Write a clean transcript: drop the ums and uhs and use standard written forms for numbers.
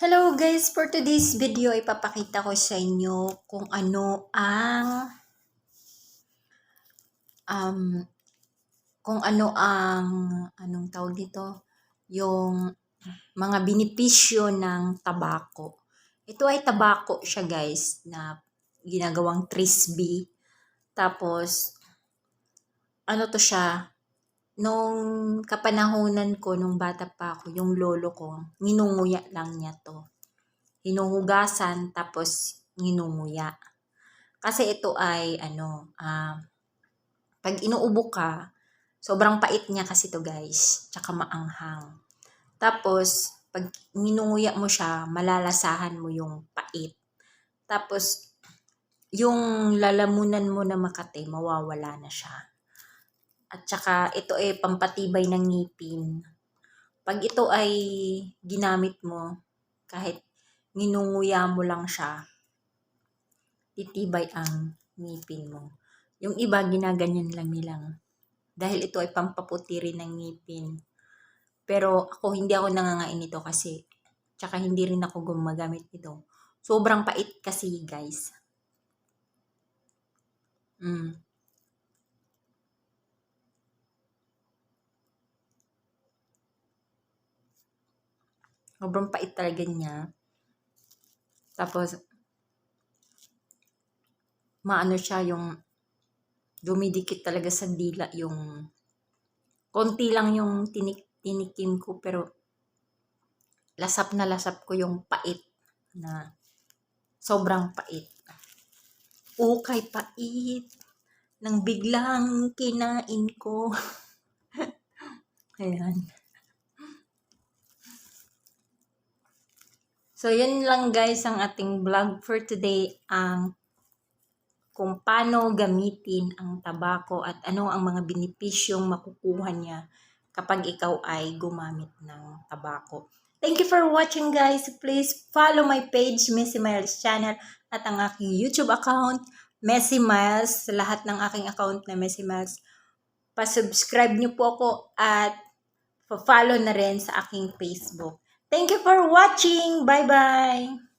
Hello guys, for today's video ipapakita ko sa inyo kung ano ang um anong tawag dito, yung mga benepisyo ng tabako. Ito ay tabako siya guys na ginagawang crispy. Tapos ano to siya, nung kapanahunan ko nung bata pa ako, yung lolo ko, nginunguya lang niya to. Hinuhugasan tapos nginunguya. Kasi ito ay pag inuubo ka, sobrang pait niya kasi to guys, tsaka maanghang. Tapos, pag ninunguya mo siya, malalasahan mo yung pait. Tapos, yung lalamunan mo na makate, mawawala na siya. At tsaka, ito ay pampatibay ng ngipin. Pag ito ay ginamit mo, kahit ninunguya mo lang siya, titibay ang ngipin mo. Yung iba, ginaganyan lang nilang. Dahil ito ay pampaputi rin ng ngipin. Pero ako, hindi ako nangangain nito kasi, tsaka hindi rin ako gumagamit nito. Sobrang pait kasi guys. Sobrang pait talaga niya. Tapos, maano siya yung dumidikit talaga sa dila yung konti lang yung tinikim ko pero lasap na lasap ko yung pait na sobrang pait. Ukay pait nang biglang kinain ko. Ayan. So, yun lang guys ang ating vlog for today. Kung paano gamitin ang tabako at ano ang mga benepisyong makukuha niya kapag ikaw ay gumamit ng tabako. Thank you for watching guys. Please follow my page, Messy Miles Channel, at ang aking YouTube account, Messy Miles. Sa lahat ng aking account na Messy Miles, pa-subscribe niyo po ako at pa-follow na rin sa aking Facebook. Thank you for watching. Bye-bye!